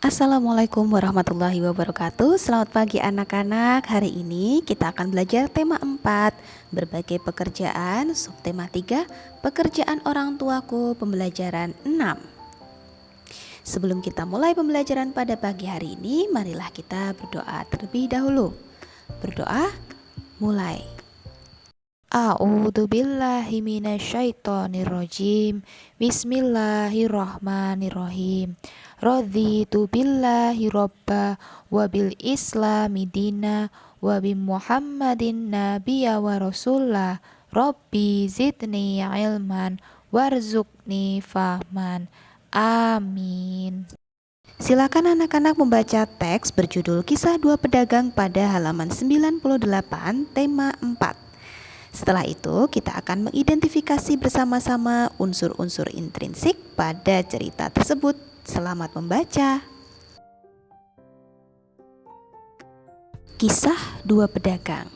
Assalamualaikum warahmatullahi wabarakatuh. Selamat pagi anak-anak. Hari ini kita akan belajar tema 4, berbagai pekerjaan, subtema 3, pekerjaan orang tuaku, pembelajaran 6. Sebelum kita mulai pembelajaran pada pagi hari ini, marilah kita berdoa terlebih dahulu. Berdoa, mulai. A'udzu billahi minasyaitonir rajim. Bismillahirrahmanirrahim. Raditu billahi robba wa bil islami dina wa bi Muhammadin nabiyya wa rasulah. Rabbi zidni ilman warzuqni fahman. Amin. Silakan anak-anak membaca teks berjudul Kisah Dua Pedagang pada halaman 98, tema 4. Setelah itu, kita akan mengidentifikasi bersama-sama unsur-unsur intrinsik pada cerita tersebut. Selamat membaca. Kisah Dua Pedagang.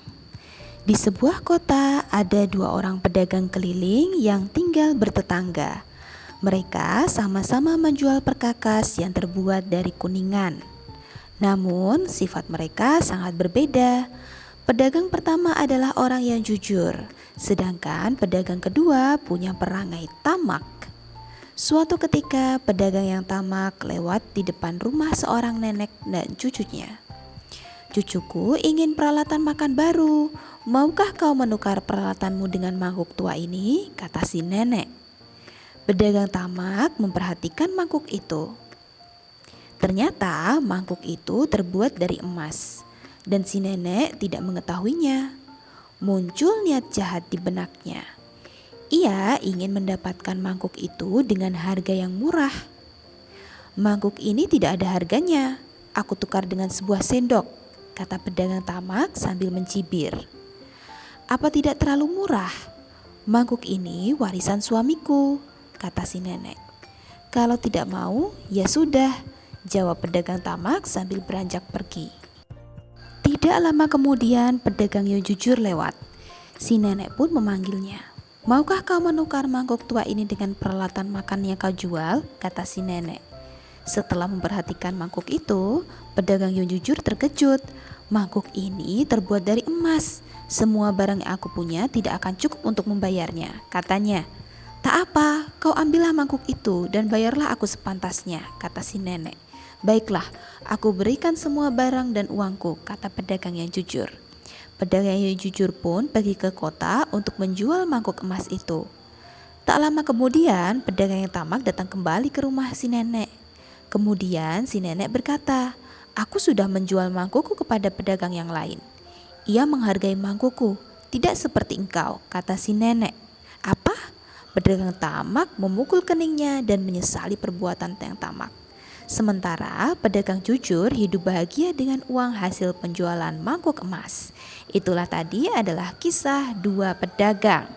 Di sebuah kota ada dua orang pedagang keliling yang tinggal bertetangga. Mereka sama-sama menjual perkakas yang terbuat dari kuningan. Namun, sifat mereka sangat berbeda. Pedagang pertama adalah orang yang jujur, sedangkan pedagang kedua punya perangai tamak. Suatu ketika, pedagang yang tamak lewat di depan rumah seorang nenek dan cucunya. "Cucuku ingin peralatan makan baru. Maukah kau menukar peralatanmu dengan mangkuk tua ini?" kata si nenek. Pedagang tamak memperhatikan mangkuk itu. Ternyata mangkuk itu terbuat dari emas. Dan si nenek tidak mengetahuinya. Muncul niat jahat di benaknya. Ia ingin mendapatkan mangkuk itu dengan harga yang murah. "Mangkuk ini tidak ada harganya. Aku tukar dengan sebuah sendok," kata pedagang tamak sambil mencibir. "Apa tidak terlalu murah? Mangkuk ini warisan suamiku," kata si nenek. "Kalau tidak mau, ya sudah," jawab pedagang tamak sambil beranjak pergi. Tidak lama kemudian pedagang yang jujur lewat. Si nenek pun memanggilnya. "Maukah kau menukar mangkuk tua ini dengan peralatan makan yang kau jual?" kata si nenek. Setelah memperhatikan mangkuk itu, pedagang yang jujur terkejut. "Mangkuk ini terbuat dari emas. Semua barang yang aku punya tidak akan cukup untuk membayarnya," katanya. "Tak apa, kau ambillah mangkuk itu dan bayarlah aku sepantasnya," kata si nenek. "Baiklah, aku berikan semua barang dan uangku," kata pedagang yang jujur. Pedagang yang jujur pun pergi ke kota untuk menjual mangkuk emas itu. Tak lama kemudian, pedagang yang tamak datang kembali ke rumah si nenek. Kemudian si nenek berkata, "Aku sudah menjual mangkukku kepada pedagang yang lain. Ia menghargai mangkukku, tidak seperti engkau," kata si nenek. "Apa?" Pedagang tamak memukul keningnya dan menyesali perbuatan yang tamak. Sementara pedagang jujur hidup bahagia dengan uang hasil penjualan mangkuk emas. Itulah tadi adalah kisah dua pedagang.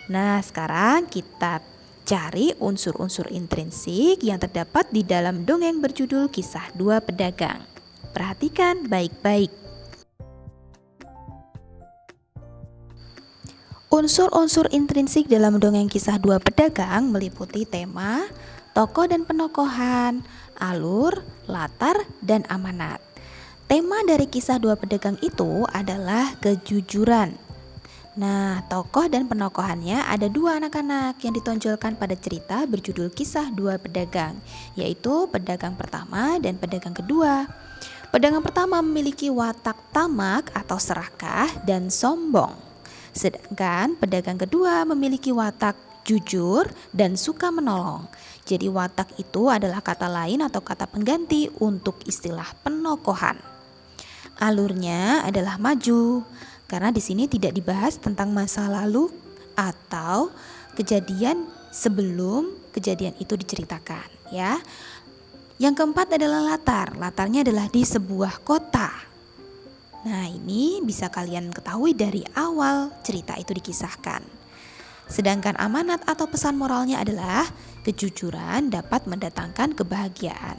Nah, sekarang kita cari unsur-unsur intrinsik yang terdapat di dalam dongeng berjudul Kisah Dua Pedagang. Perhatikan baik-baik. Unsur-unsur intrinsik dalam dongeng Kisah Dua Pedagang meliputi tema, tokoh dan penokohan, alur, latar, dan amanat. Tema dari Kisah Dua Pedagang itu adalah kejujuran. Nah, tokoh dan penokohannya ada dua anak-anak yang ditonjolkan pada cerita berjudul Kisah Dua Pedagang, yaitu pedagang pertama dan pedagang kedua. Pedagang pertama memiliki watak tamak atau serakah dan sombong. Sedangkan pedagang kedua memiliki watak jujur dan suka menolong. Jadi watak itu adalah kata lain atau kata pengganti untuk istilah penokohan. Alurnya adalah maju, karena di sini tidak dibahas tentang masa lalu atau kejadian sebelum kejadian itu diceritakan, ya. Yang keempat adalah latar. Latarnya adalah di sebuah kota. Nah, ini bisa kalian ketahui dari awal cerita itu dikisahkan. Sedangkan amanat atau pesan moralnya adalah kejujuran dapat mendatangkan kebahagiaan.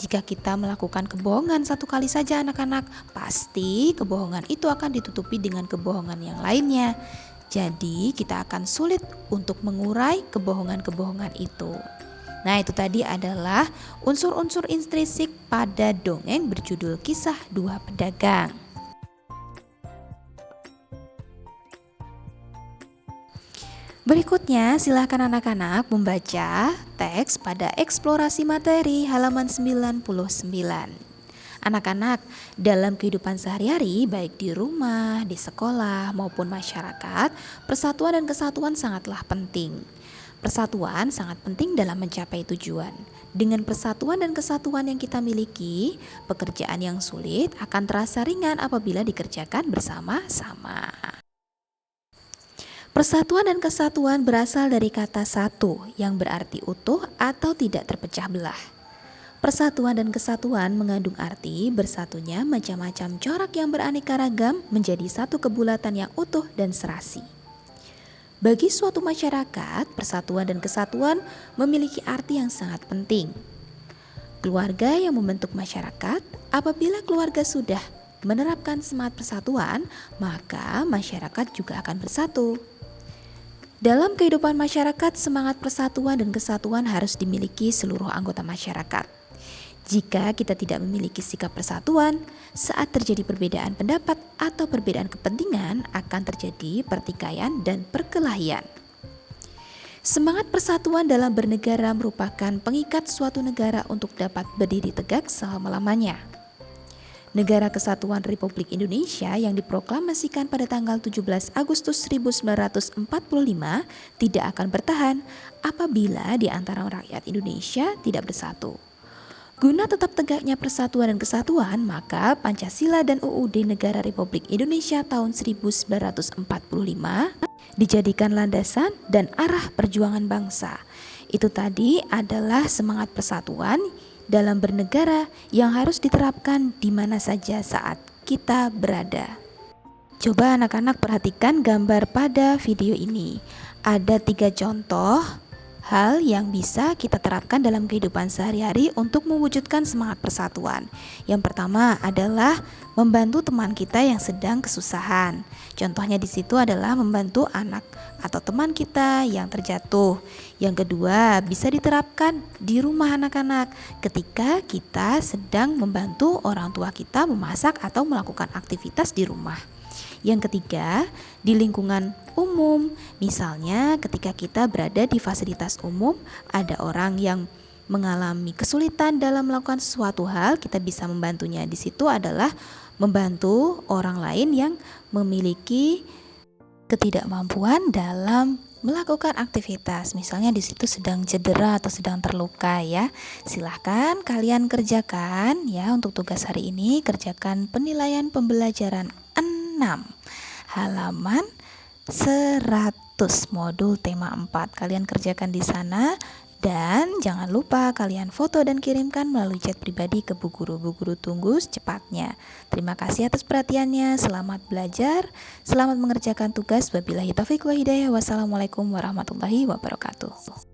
Jika kita melakukan kebohongan satu kali saja anak-anak, pasti kebohongan itu akan ditutupi dengan kebohongan yang lainnya. Jadi kita akan sulit untuk mengurai kebohongan-kebohongan itu. Nah, itu tadi adalah unsur-unsur intrinsik pada dongeng berjudul Kisah Dua Pedagang. Berikutnya, silakan anak-anak membaca teks pada eksplorasi materi halaman 99. Anak-anak, dalam kehidupan sehari-hari, baik di rumah, di sekolah, maupun masyarakat, persatuan dan kesatuan sangatlah penting. Persatuan sangat penting dalam mencapai tujuan. Dengan persatuan dan kesatuan yang kita miliki, pekerjaan yang sulit akan terasa ringan apabila dikerjakan bersama-sama. Persatuan dan kesatuan berasal dari kata satu yang berarti utuh atau tidak terpecah belah. Persatuan dan kesatuan mengandung arti bersatunya macam-macam corak yang beraneka ragam menjadi satu kebulatan yang utuh dan serasi. Bagi suatu masyarakat, persatuan dan kesatuan memiliki arti yang sangat penting. Keluarga yang membentuk masyarakat, apabila keluarga sudah menerapkan semangat persatuan, maka masyarakat juga akan bersatu. Dalam kehidupan masyarakat, semangat persatuan dan kesatuan harus dimiliki seluruh anggota masyarakat. Jika kita tidak memiliki sikap persatuan, saat terjadi perbedaan pendapat atau perbedaan kepentingan, akan terjadi pertikaian dan perkelahian. Semangat persatuan dalam bernegara merupakan pengikat suatu negara untuk dapat berdiri tegak selama-lamanya. Negara Kesatuan Republik Indonesia yang diproklamasikan pada tanggal 17 Agustus 1945 tidak akan bertahan apabila di antara rakyat Indonesia tidak bersatu. Guna tetap tegaknya persatuan dan kesatuan, maka Pancasila dan UUD Negara Republik Indonesia tahun 1945 dijadikan landasan dan arah perjuangan bangsa. Itu tadi adalah semangat persatuan dalam bernegara yang harus diterapkan di mana saja saat kita berada. Coba anak-anak perhatikan gambar pada video ini. Ada 3 contoh hal yang bisa kita terapkan dalam kehidupan sehari-hari untuk mewujudkan semangat persatuan. Yang pertama adalah membantu teman kita yang sedang kesusahan. Contohnya di situ adalah membantu anak atau teman kita yang terjatuh. Yang kedua, bisa diterapkan di rumah anak-anak ketika kita sedang membantu orang tua kita memasak atau melakukan aktivitas di rumah. Yang ketiga, di lingkungan umum, misalnya ketika kita berada di fasilitas umum, ada orang yang mengalami kesulitan dalam melakukan sesuatu hal, kita bisa membantunya. Di situ adalah membantu orang lain yang memiliki ketidakmampuan dalam melakukan aktivitas. Misalnya di situ sedang cedera atau sedang terluka ya. Silahkan kalian kerjakan ya untuk tugas hari ini, kerjakan penilaian pembelajaran 6 halaman 100 modul tema 4. Kalian kerjakan di sana dan jangan lupa kalian foto dan kirimkan melalui chat pribadi ke Bu Guru. Bu Guru tunggu secepatnya. Terima kasih atas perhatiannya. Selamat belajar, selamat mengerjakan tugas. Wabillahi taufiq wa hidayah. Wassalamualaikum warahmatullahi wabarakatuh.